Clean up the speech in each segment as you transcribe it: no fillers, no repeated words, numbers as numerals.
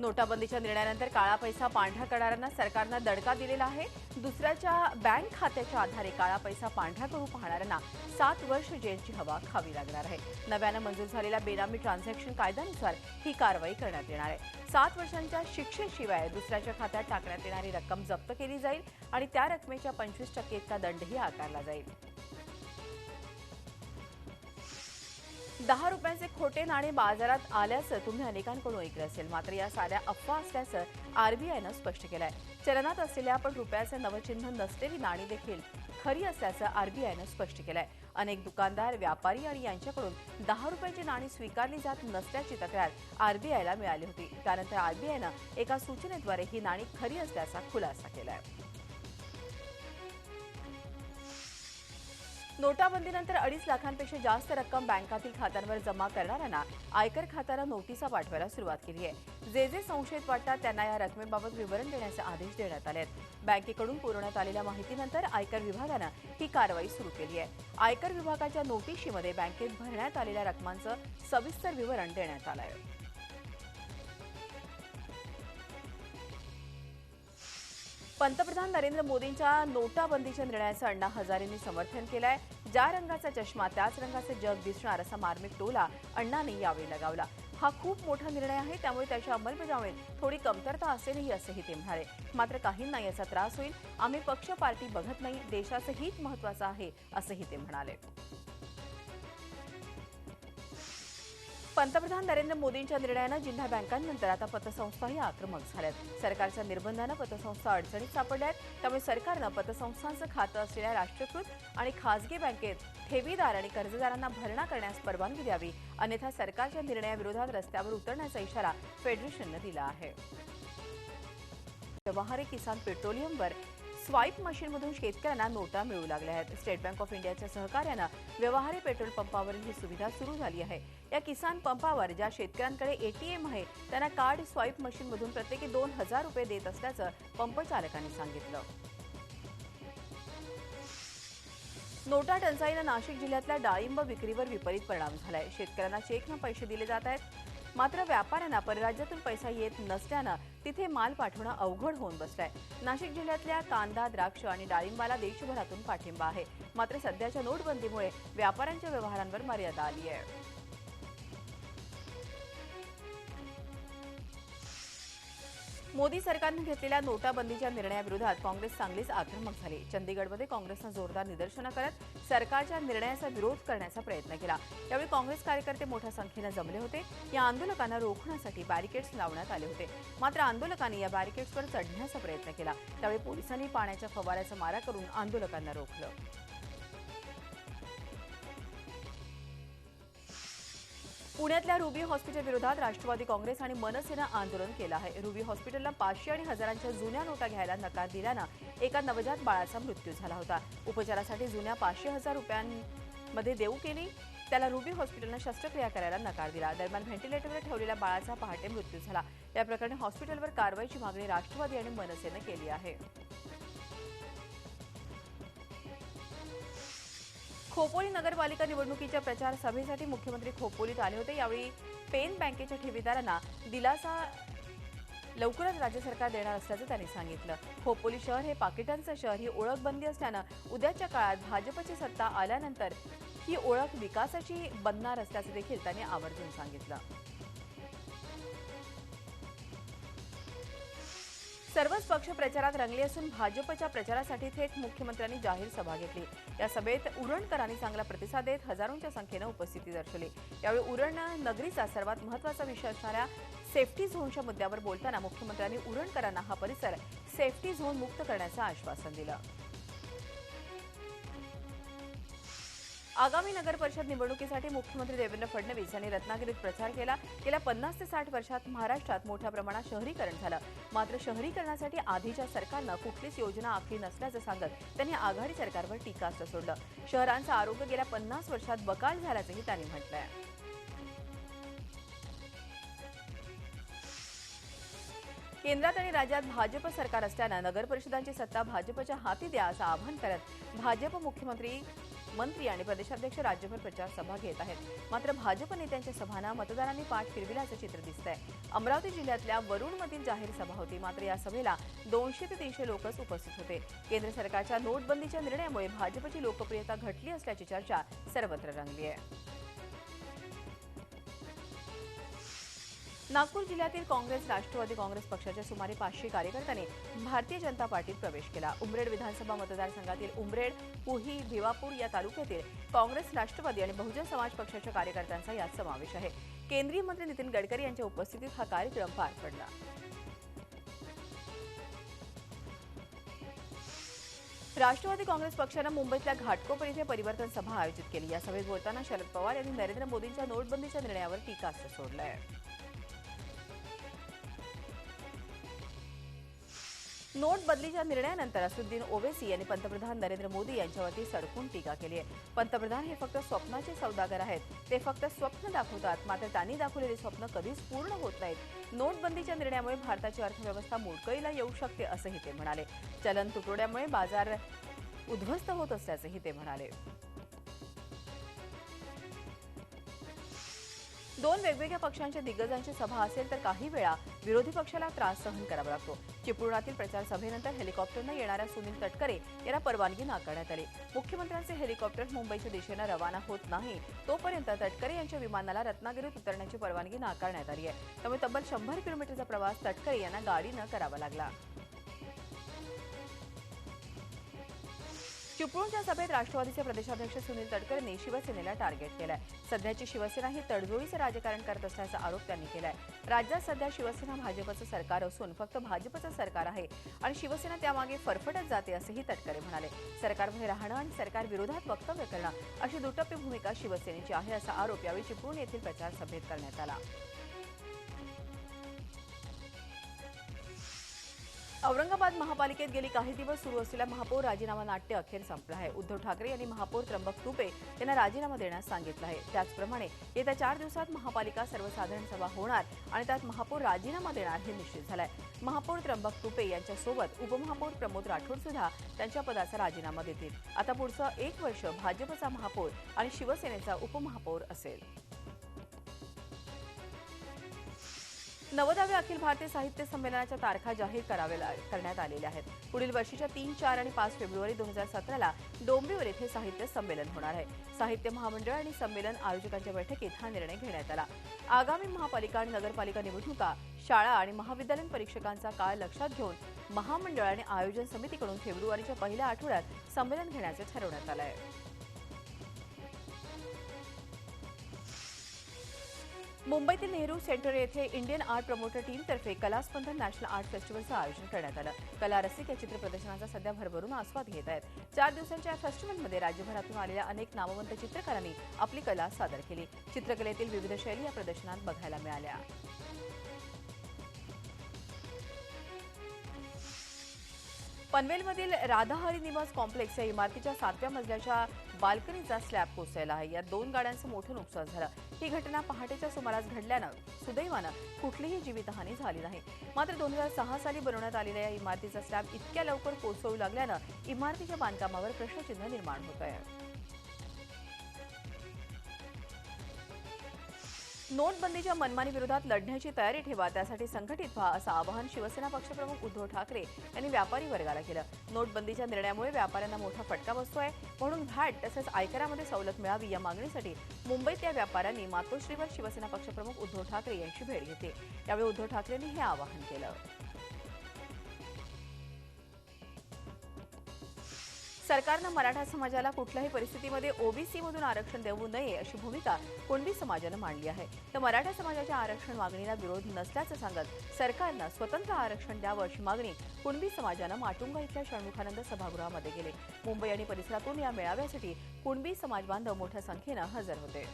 नोटाबंदीच्या निर्णयानंतर काळा पैसा पांढरा करणाऱ्यांना सरकारनं दणका दिलेला आहे। दुसऱ्याच्या बँक खात्याच्या आधारे काळा पैसा पांढरा करू पाहणाऱ्यांना 7 वर्ष जेलची हवा खावी लागणार आहे। नव्यानं मंजूर झालेल्या बेनामी ट्रान्झॅक्शन कायद्यानुसार ही कारवाई करण्यात येणार आहे। 7 वर्षांच्या शिक्षेशिवाय दुसऱ्याच्या खात्यात टाकण्यात येणारी रक्कम जप्त केली जाईल आणि त्या रकमेच्या 25% इतका दंडही आकारला जाईल। 10 रुपयांचे खोटे नाणे बाजारात आल्याचं तुम्ही अनेकांकडून ऐकलं असेल, मात्र या साऱ्या अफवा असल्याचं आरबीआयनं स्पष्ट केलं आहे। चलनात असलेल्या पण रुपयाचं नवचिन्ह नसलेली नाणी देखील खरी असल्याचं आरबीआयनं स्पष्ट केलं आहे। अनेक दुकानदार, व्यापारी आणि यांच्याकडून 10 रुपयांची नाणी स्वीकारली जात नसल्याची तक्रार आरबीआयला मिळाली होती। त्यानंतर आरबीआयनं एका सूचनेद्वारे ही नाणी खरी असल्याचा खुलासा केला आहे। नोटाबंदीनंतर 2.5 लाखांपेक्षा जास्त रक्कम बँकातील खात्यांवर जमा करणाऱ्यांना आयकर खात्यानं नोटिसा पाठवायला सुरुवात केली आहे। जे संशयित वाटतात त्यांना या रकमेबाबत विवरण देण्याचे आदेश देण्यात आले आहेत। बँकेकडून पुरवण्यात आलेल्या माहितीनंतर आयकर विभागानं ही कारवाई सुरू केली आहे। आयकर विभागाच्या नोटिशीमध्ये बँकेत भरण्यात आलेल्या रकमांचं सविस्तर विवरण देण्यात आलं आहे। पंतप्रधान नरेंद्र मोदींच्या नोटाबंदीच्या निर्णयाचं अण्णा हजारेंनी समर्थन केलं आहे। ज्या रंगाचा चष्मा त्याच रंगाचे जग दिसणार असा मार्मिक टोला अण्णांनी यावेळी लगावला। हा खूप मोठा निर्णय आहे, त्यामुळे त्याच्या अंमलबजावणीत थोडी कमतरता असेलही असंही ते म्हणाले। मात्र काहींना याचा त्रास होईल, आम्ही पक्ष पार्टी बघत नाही, देशाचं हित महत्त्वाचं आहे असंही ते म्हणाले। पंतप्रधान नरेंद्र मोदींच्या निर्णयानं जिल्हा बँकांनंतर आता पतसंस्थाही आक्रमक झाल्यात। सरकारच्या निर्बंधानं पतसंस्था अडचणीत सापडल्यात, त्यामुळे सरकारनं पतसंस्थांचं खातं असलेल्या राष्ट्रीयकृत आणि खासगी बँकेत ठेवीदार आणि कर्जदारांना भरणा करण्यास परवानगी द्यावी, अन्यथा सरकारच्या निर्णयाविरोधात रस्त्यावर उतरण्याचा इशारा फेडरेशननं दिला आहे। व्यवहारी किसान पेट्रोलियमवर स्वाईप मशीनमधून शेतकऱ्यांना नोटा मिळू लागल्या आहेत। स्टेट बँक ऑफ इंडियाच्या सहकार्यानं व्यवहारी पेट्रोल पंपावरील ही सुविधा सुरू झाली आहे। या किसान पंपावर ज्या शेतकऱ्यांकडे एटीएम आहे त्यांना कार्ड स्वाईप मशीनमधून प्रत्येकी 2000 रुपये देत असल्याचं पंप चालकांनी सांगितलं। नोटा टंचाईनं नाशिक जिल्ह्यातल्या डाळिंब विक्रीवर विपरीत परिणाम झालाय। शेतकऱ्यांना चेकनं पैसे दिले जात आहेत, मात्र व्यापाऱ्यांना परराज्यातून पैसा येत नसल्यानं तिथे माल पाठवणं अवघड होऊन बसलंय। नाशिक जिल्ह्यातल्या कांदा, द्राक्ष आणि डाळिंबाला देशभरातून पाठिंबा आहे, मात्र सध्याच्या नोटबंदीमुळे व्यापाऱ्यांच्या व्यवहारांवर मर्यादा आली आहे। मोदी सरकारनं घेतलेल्या नोटाबंदीच्या निर्णयाविरोधात काँग्रेस चांगलीच आक्रमक झाली। चंदीगडमध्ये काँग्रेसनं जोरदार निदर्शनं करत सरकारच्या निर्णयाचा विरोध करण्याचा प्रयत्न केला। यावेळी काँग्रेस कार्यकर्ते मोठ्या संख्येनं जमले होते। या आंदोलकांना रोखण्यासाठी बॅरिकेड्स लावण्यात आले होते, मात्र आंदोलकांनी या बॅरिकेड्सवर चढण्याचा प्रयत्न केला। त्यावेळी पोलिसांनी पाण्याच्या फवाऱ्याचा मारा करून आंदोलकांना रोखलं। पुण्यातल्या रुबी हॉस्पिटल विरोधात राष्ट्रवादी काँग्रेस आणि मनसेनं आंदोलन केलं आहे। रुबी हॉस्पिटलला 500 आणि हजारांच्या जुन्या नोटा घ्यायला नकार दिल्यानं एका नवजात बाळाचा मृत्यू झाला होता। उपचारासाठी जुन्या 500,000 रुपयांमध्ये देऊ केली, त्याला रुबी हॉस्पिटलनं शस्त्रक्रिया करायला नकार दिला। दरम्यान व्हेंटिलेटरवर ठेवलेल्या बाळाचा पहाटे मृत्यू झाला। या प्रकरणी हॉस्पिटलवर कारवाईची मागणी राष्ट्रवादी आणि मनसेनं केली आहे। खोपोली नगरपालिका निवडणुकीच्या प्रचार सभेसाठी मुख्यमंत्री खोपोलीत आले होते। यावेळी पेन बँकेच्या ठेवीदारांना दिलासा लवकरच राज्य सरकार देणार असल्याचं त्यांनी सांगितलं। खोपोली शहर हे पाकिटांचं शहर ही ओळखबंदी असल्यानं उद्याच्या काळात भाजपची सत्ता आल्यानंतर ही ओळख विकासाची बनणार असल्याचं देखील त्यांनी आवर्जून सांगितलं। सर्वच पक्ष प्रचारात रंगले असून भाजपच्या प्रचारासाठी थेट मुख्यमंत्र्यांनी जाहीर सभा घेतली। या सभेत उरणकरांनी चांगला प्रतिसाद देत हजारोंच्या संख्येनं उपस्थिती दर्शवली। यावेळी उरण नगरीचा सर्वात महत्त्वाचा विषय असणाऱ्या सेफ्टी झोनच्या मुद्द्यावर बोलताना मुख्यमंत्र्यांनी उरणकरांना हा परिसर सेफ्टी झोन मुक्त करण्याचं आश्वासन दिलं। आगामी नगर परिषद निवडणुकीसाठी मुख्यमंत्री देवेंद्र फडणवीस यांनी रत्नागिरीत प्रचार केला। गेल्या 50 ते 60 वर्षात महाराष्ट्रात मोठ्या प्रमाणात शहरीकरण झालं, मात्र शहरीकरणासाठी आधीच्या सरकारनं कुठलीच योजना आखली नसल्याचं सांगत त्यांनी आघाडी सरकारवर टीकास्त्र सोडलं। शहरांचं आरोग्य गेल्या 50 वर्षात बकाल झाल्याचंही त्यांनी म्हटलंय। केंद्रात आणि राज्यात भाजप सरकार असल्यानं नगर परिषदांची सत्ता भाजपच्या हाती द्या असं आवाहन करत भाजप मुख्यमंत्री मंत्री आणि प्रदेशाध्यक्ष राज्यभर प्रचार सभा घेत आहेत। मात्र भाजप नेत्यांच्या सभांना मतदारांनी पाठ फिरविल्याचं चित्र दिसतंय। अमरावती जिल्ह्यातल्या वरुणमधील जाहीर सभा होती, मात्र या सभेला 200 ते 300 लोकच उपस्थित होते। केंद्र सरकारच्या नोटबंदीच्या निर्णयामुळे भाजपची लोकप्रियता घटली असल्याची चर्चा सर्वत्र रंगली आहे। नागपूर जिल्ह्यातील काँग्रेस राष्ट्रवादी काँग्रेस पक्षाच्या सुमारे 500 कार्यकर्त्यांनी भारतीय जनता पार्टीत प्रवेश केला। उमरेड विधानसभा मतदारसंघातील उमरेड, पुही, भिवापूर या तालुक्यातील काँग्रेस, राष्ट्रवादी आणि बहुजन समाज पक्षाच्या कार्यकर्त्यांचा यात समावेश आहे। केंद्रीय मंत्री नितीन गडकरी यांच्या उपस्थितीत हा कार्यक्रम पार पडला। राष्ट्रवादी काँग्रेस पक्षानं मुंबईतल्या घाटकोपर येथे परिवर्तन सभा आयोजित केली। या सभेत बोलताना शरद पवार यांनी नरेंद्र मोदींच्या नोटबंदीच्या निर्णयावर टीकास्त्र सोडलंय। नोट बदलीच्या निर्णयानंतर असदुद्दीन ओवैसी यांनी पंतप्रधान नरेंद्र मोदी यांच्यावरती सडकून टीका केली आहे। पंतप्रधान हे फक्त स्वप्नाचे सौदागर आहेत, ते फक्त स्वप्न दाखवतात, मात्र त्यांनी दाखवलेली स्वप्न कधीच पूर्ण होत नाहीत। नोटबंदीच्या निर्णयामुळे भारताची अर्थव्यवस्था मोडकळीला येऊ शकते असंही ते म्हणाले। चलन तुटवड्यामुळे बाजार उद्ध्वस्त होत असल्याचंही ते म्हणाले। दोन वेगवेगळ्या पक्षांच्या दिग्गजांची सभा असेल तर काही वेळा विरोधी पक्षाला त्रास सहन करावा लागतो। चिपळुणातील प्रचार सभेनंतर हेलिकॉप्टरनं येणाऱ्या सुनील तटकरे यांना परवानगी नाकारण्यात आली। मुख्यमंत्र्यांचे हेलिकॉप्टर मुंबईच्या दिशेने रवाना होत नाही तोपर्यंत तटकरे यांच्या विमानाला रत्नागिरीत उतरण्याची परवानगी नाकारण्यात आली आहे। त्यामुळे तब्बल 100 किलोमीटरचा प्रवास तटकरे यांना गाडीनं करावा लागला। चिपळूणच्या सभेत राष्ट्रवादीचे प्रदेशाध्यक्ष सुनील तटकरेंनी शिवसेनेला टार्गेट केलंय। सध्याची शिवसेना ही तडजोडीचं राजकारण करत असल्याचा आरोप त्यांनी केलाय। राज्यात सध्या शिवसेना भाजपचं सरकार असून फक्त भाजपचं सरकार आहे आणि शिवसेना त्यामागे फरफटत जाते असंही तटकरे म्हणाले। सरकारमध्ये राहणं आणि सरकार विरोधात वक्तव्य करणं अशी दुटप्पी भूमिका शिवसेनेची आहे असा आरोप यावेळी चिपळूण येथील प्रचार सभेत करण्यात आला। औरंगाबाद महापालिकेत गेली काही दिवस सुरू असलेल्या महापौर राजीनामा नाट्य अखेर संपलं आहे। उद्धव ठाकरे यांनी महापौर त्र्यंबक तुपे यांना राजीनामा देण्यास सांगितलं आहे। त्याचप्रमाणे येत्या 4 दिवसात महापालिका सर्वसाधारण सभा होणार आणि त्यात महापौर राजीनामा देणार हे निश्चित झालंय। महापौर त्र्यंबक तुपे यांच्यासोबत उपमहापौर प्रमोद राठोड सुद्धा त्यांच्या पदाचा राजीनामा देतील। आता पुढचं 1 वर्ष भाजपचा महापौर आणि शिवसेनेचा उपमहापौर असेल। 90व्या अखिल भारतीय साहित्य संमेलनाच्या तारखा जाहीर करण्यात आलेल्या आहेत। पुढील वर्षीच्या 3, 4 आणि 5 फेब्रुवारी 2017ला डोंबिवली येथे साहित्य संमेलन होणार आहे। साहित्य महामंडळ आणि संमेलन आयोजकांच्या बैठकीत हा निर्णय घेण्यात आला। आगामी महापालिका आणि नगरपालिका निवडणुका, शाळा आणि महाविद्यालयीन परीक्षकांचा काळ लक्षात घेऊन महामंडळ आणि आयोजन समितीकडून फेब्रुवारीच्या पहिल्या आठवड्यात संमेलन घेण्याचे ठरवण्यात आलं आहे। मुंबईतील नेहरू सेंटर येथे इंडियन आर्ट प्रमोटर टीमतर्फे कलास्पंदन नॅशनल आर्ट फेस्टिवलचं आयोजन करण्यात आलं। कला रसिक या चित्र प्रदर्शनाचा सध्या भरभरून आस्वाद घेत आहेत। 4 दिवसांच्या या फेस्टिवलमध्ये राज्यभरातून आलेल्या अनेक नामवंत चित्रकारांनी आपली कला सादर केली। चित्रकलेतील विविध शैली या प्रदर्शनात बघायला मिळाल्या। पनवेलमधील राधाहरी निवास कॉम्प्लेक्स या इमारतीच्या 7व्या मजल्याच्या बाल्कनीचा स्लॅब कोसळला आहे। यात 2 गाड्यांचं मोठं नुकसान झालं। ही घटना पहाटेच्या सुमारास घडल्यानं सुदैवानं कुठलीही जीवितहानी झाली नाही। मात्र 2006 साली बनवण्यात आलेल्या या इमारतीचा स्लॅब इतक्या लवकर कोसळू लागल्यानं इमारतीच्या बांधकामावर प्रश्नचिन्ह निर्माण होत आहे। नोटबंदीच्या मनमानी विरोधात लढण्याची तयारी ठेवा, त्यासाठी संघटित व्हा असं आवाहन शिवसेना पक्षप्रमुख उद्धव ठाकरे यांनी व्यापारी वर्गाला केलं। नोटबंदीच्या निर्णयामुळे व्यापाऱ्यांना मोठा फटका बसतोय, म्हणून व्हॅट तसेच आयकरामध्ये सवलत मिळावी या मागणीसाठी मुंबईतल्या व्यापाऱ्यांनी मातोश्रीवर शिवसेना पक्षप्रमुख उद्धव ठाकरे यांची भेट घेतली। यावेळी उद्धव ठाकरेंनी हे आवाहन केलं। सरकारनं मराठा समाजाला कुठल्याही परिस्थितीमध्ये ओबीसीमधून आरक्षण देऊ नये अशी भूमिका कुणबी समाजानं मांडली आहे। तर मराठा समाजाच्या आरक्षण मागणीला विरोध नसल्याचं सांगत सरकारनं स्वतंत्र आरक्षण द्यावं अशी मागणी कुणबी समाजानं माटुंगा इथल्या षण्मुखानंद सभागृहामध्ये केली। मुंबई आणि परिसरातून या मेळाव्यासाठी कुणबी समाज बांधव मोठ्या संख्येनं हजर होते।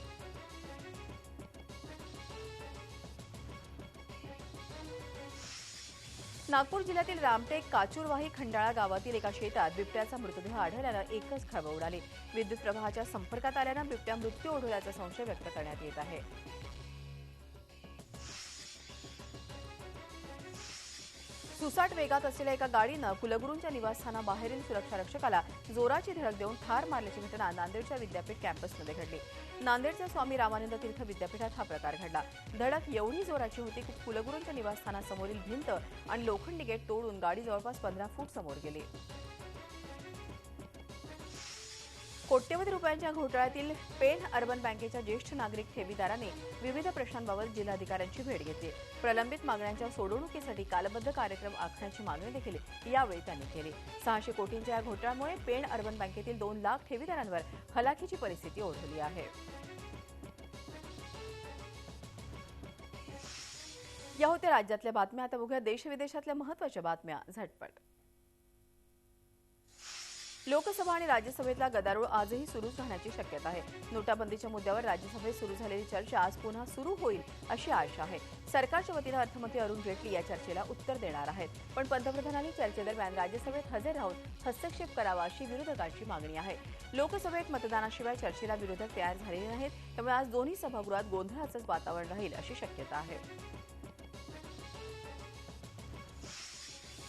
नागपूर जिल्ह्यातील रामटेक काचूरवाही खंडाळा गावातील एका शेतात बिबट्याचा मृतदेह आढळल्यानं एकच खळबळ उडाली। विद्युत प्रवाहाच्या संपर्कात आल्यानं बिबट्या मृत्यू ओढवल्याचा संशय व्यक्त करण्यात येत आहे। सुसाट वेगात असलेल्या एका गाडीनं कुलगुरूंच्या निवासस्थानाबाहेरील सुरक्षा रक्षकाला जोराची धडक देऊन ठार मारल्याची घटना नांदेडच्या विद्यापीठ कॅम्पसमध्ये घडली। नांदेडच्या स्वामी रामानंद तीर्थ विद्यापीठात हा प्रकार घडला। धडक एवढी जोराची होती की कुलगुरूंच्या निवासस्थानासमोरील भिंत आणि लोखंडी गेट तोडून गाडी जवळपास 15 फूट समोर गेली। कोट्यवधी रुपयांच्या घोटाळ्यातील पेण अर्बन बँकेच्या ज्येष्ठ नागरिक ठेवीदारांनी विविध प्रश्नांबाबत जिल्हाधिकाऱ्यांची भेट घेतली। प्रलंबित मागण्यांच्या सोडवणुकीसाठी कालबद्ध कार्यक्रम आखण्याची मागणी देखील यावेळी त्यांनी केली। 600 कोटींच्या या घोटाळ्यामुळे पेण अर्बन बँकेतील 2 लाख ठेवीदारांवर हलाखीची परिस्थिती ओढवली आहे। या होत्या राज्यातल्या बातम्या। आता बघूया देश-विदेशातल्या महत्त्वाच्या बातम्या झटपट। लोकसभा आणि राज्यसभेतला गदारोळ आजही सुरूच राहण्याची शक्यता आहे। नोटाबंदीच्या मुद्द्यावर राज्यसभेत सुरू झालेली चर्चा आज पुन्हा सुरू होईल अशी आशा आहे। सरकारच्या वतीनं अर्थमंत्री अरुण जेटली या चर्चेला उत्तर देणार आहेत, पण पंतप्रधानांनी चर्चेदरम्यान राज्यसभेत हजर राहून हस्तक्षेप करावा अशी विरोधकांची मागणी आहे। लोकसभेत मतदानाशिवाय चर्चेला विरोधक तयार झालेले नाहीत, त्यामुळे आज दोन्ही सभागृहात गोंधळाचंच वातावरण राहील अशी शक्यता आहे।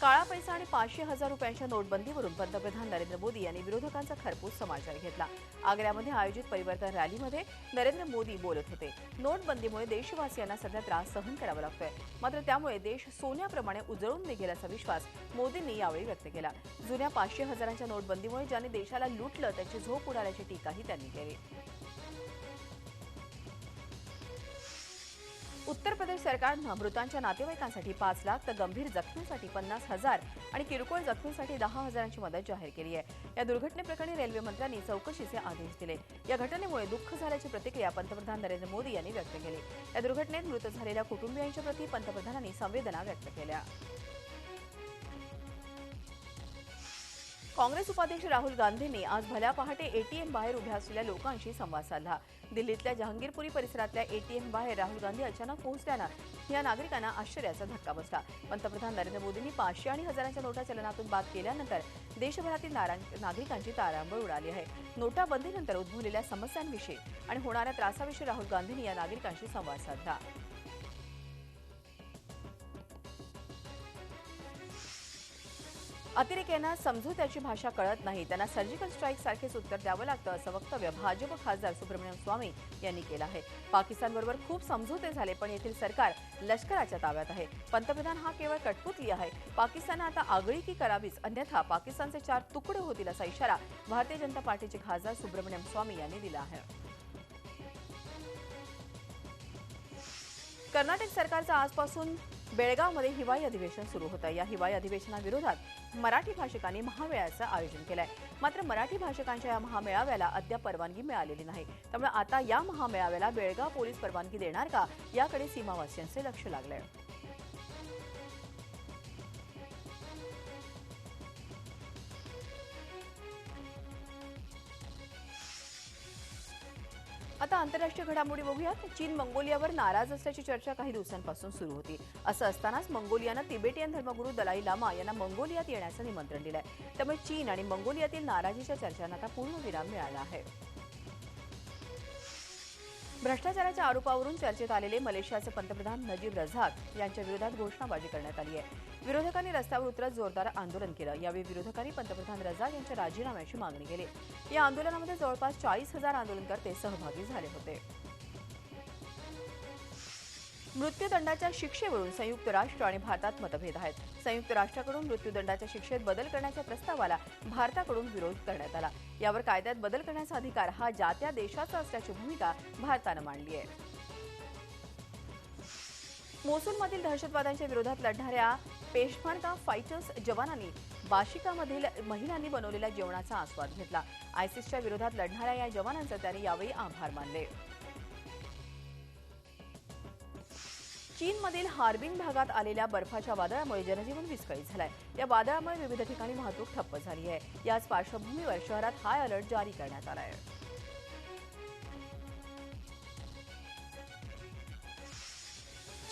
काळा पैसा आणि 500,000 रुपयांच्या नोटबंदीवरून पंतप्रधान नरेंद्र मोदी यांनी विरोधकांचा खरपूस समाचार घेतला। आग्र्यामध्ये आयोजित परिवर्तन रॅलीमध्ये नरेंद्र मोदी बोलत होते। नोटबंदीमुळे देशवासियांना सध्या त्रास सहन करावा लागतोय, मात्र त्यामुळे देश सोन्याप्रमाणे उजळून निघेल असा विश्वास मोदींनी यावेळी व्यक्त केला। जुन्या 500,000च्या नोटबंदीमुळे ज्यांनी देशाला लुटलं त्यांची झोप उडाल्याची टीकाही त्यांनी केली। उत्तर प्रदेश सरकारनं मृतांच्या नातेवाईकांसाठी 5 लाख तर गंभीर जखमींसाठी 50,000 आणि किरकोळ जखमींसाठी 10,000ची मदत जाहीर केली आहे। या दुर्घटनेप्रकरणी रेल्वे मंत्र्यांनी चौकशीचे आदेश दिले। या घटनेमुळे दुःख झाल्याची प्रतिक्रिया पंतप्रधान नरेंद्र मोदी यांनी व्यक्त केली। या दुर्घटनेत मृत झालेल्या कुटुंबियांच्या प्रती पंतप्रधानांनी संवेदना व्यक्त केल्या। काँग्रेस उपाध्यक्ष राहुल गांधींनी आज भल्या पहाटे एटीएम बाहेर उभ्या असलेल्या लोकांशी संवाद साधला। दिल्लीतल्या जहांगीरपुरी परिसरातल्या एटीएम बाहेर राहुल गांधी अचानक पोहोचल्यानं या नागरिकांना आश्चर्याचा धक्का बसला। पंतप्रधान नरेंद्र मोदींनी 500 आणि 1000च्या नोटा चलनातून बाद केल्यानंतर देशभरातील नागरिकांची तारांबळ उडाली आहे। नोटाबंदीनंतर उद्भवलेल्या समस्यांविषयी आणि होणाऱ्या त्रासाविषयी राहुल गांधींनी या नागरिकांशी संवाद साधला। अतिरेक्यांना समझोत्याची भाषा कळत नाही, त्यांना सर्जिकल स्ट्राईक सारखेच उत्तर द्यावं लागतं असं वक्तव्य भाजप खासदार सुब्रमण्यम स्वामी यांनी केलं आहे। पाकिस्तानबरोबर खूप समझोते झाले, पण येथील सरकार लष्कराच्या ताब्यात आहे। पंतप्रधान हा केवळ कटपुतली आहे। पाकिस्तानने आता आगळीकी करावीच, अन्यथा पाकिस्तानचे 4 तुकडे होतील असा इशारा भारतीय जनता पार्टीचे खासदार सुब्रमण्यम स्वामी यांनी दिला आहे। कर्नाटक सरकारचं आजपासून बेळगावमध्ये हिवाळी अधिवेशन सुरू होतं। या हिवाळी अधिवेशनाविरोधात मराठी भाषिकांनी महामेळाव्याचं आयोजन केलंय, मात्र मराठी भाषिकांच्या या महामेळाव्याला अद्याप परवानगी मिळालेली नाही। त्यामुळे आता या महामेळाव्याला बेळगाव पोलीस परवानगी देणार का याकडे सीमावासियांचे लक्ष लागलंय। आता आंतरराष्ट्रीय घडामोडी बघूयात। चीन मंगोलियावर नाराज असल्याची चर्चा काही दिवसांपासून सुरू होती। असं असतानाच मंगोलियानं तिबेटियन धर्मगुरू दलाई लामा यांना मंगोलियात येण्याचं निमंत्रण दिलंय। त्यामुळे चीन आणि मंगोलियातील नाराजीच्या चर्चांना आता पूर्णविराम मिळाला आहे। भ्रष्टाचाराच्या आरोपावरून चर्चेत आलेले मलेशियाचे पंतप्रधान नजीब रझाक यांच्या विरोधात घोषणाबाजी करण्यात आली आहे। विरोधकांनी रस्त्यावर उतरत जोरदार आंदोलन केलं। यावेळी विरोधकांनी पंतप्रधान रझाक यांच्या राजीनाम्याची मागणी केली। या आंदोलनामध्ये जवळपास 40,000 आंदोलनकर्ते सहभागी झाले होते। मृत्यूदंडाच्या शिक्षेवरून संयुक्त राष्ट्र आणि भारतात मतभेद आहेत। संयुक्त राष्ट्राकडून मृत्यूदंडाच्या शिक्षेत बदल करण्याच्या प्रस्तावाला भारताकडून विरोध करण्यात आला। यावर कायद्यात बदल करण्याचा अधिकार हा ज्या त्या देशाचा असल्याची भूमिका भारतानं मांडली आहे। मोसुलमधील दहशतवाद्यांच्या विरोधात लढणाऱ्या पेशमर्गा फायटर्स जवानांनी बाशिकामधील महिलांनी बनवलेल्या जेवणाचा आस्वाद घेतला। आयसिसच्या विरोधात लढणाऱ्या या जवानांचे त्यांनी यावेळी आभार मानले। चीनमधील हार्बिन भागात आलेल्या बर्फाच्या वादळामुळे जनजीवन विस्कळीत झालंय। या वादळामुळे विविध ठिकाणी वाहतूक ठप्प झाली आहे। याच पार्श्वभूमीवर शहरात हाय अलर्ट जारी करण्यात आला आहे।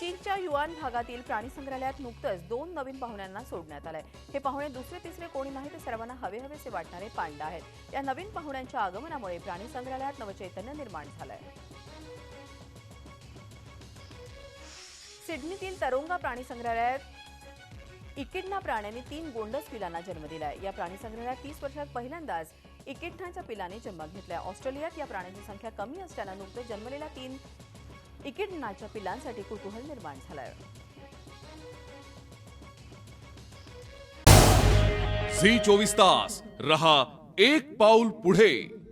चीनच्या युआन भागातील प्राणी संग्रहालयात नुकतंच 2 नवीन पाहुण्यांना सोडण्यात आलंय। हे पाहुणे दुसरे तिसरे कोणी नाही, तर सर्वांना हवेहवेसे वाटणारे पांडा आहेत। या नवीन पाहुण्यांच्या आगमनामुळे प्राणी संग्रहालयात नवचैतन्य निर्माण झालंय। सिडनीतील तरोंगा प्राणी संग्रहालयात इकिडना प्राण्याने 3 गोंडस पिलांना जन्म दिलाय. या प्राणी संग्रहालयात 30 वर्षात पहिल्यांदाच इकिडनाच्या पिलांनी जन्म घेतलाय. ऑस्ट्रेलियात या प्राण्यांची संख्या कमी असल्यानं नुकतेच जन्मलेल्या 3 इकिडनाच्या पिलांसाठी कुतूहल निर्माण झालंय. झी 24 तास रहा एक पाऊल पुढे.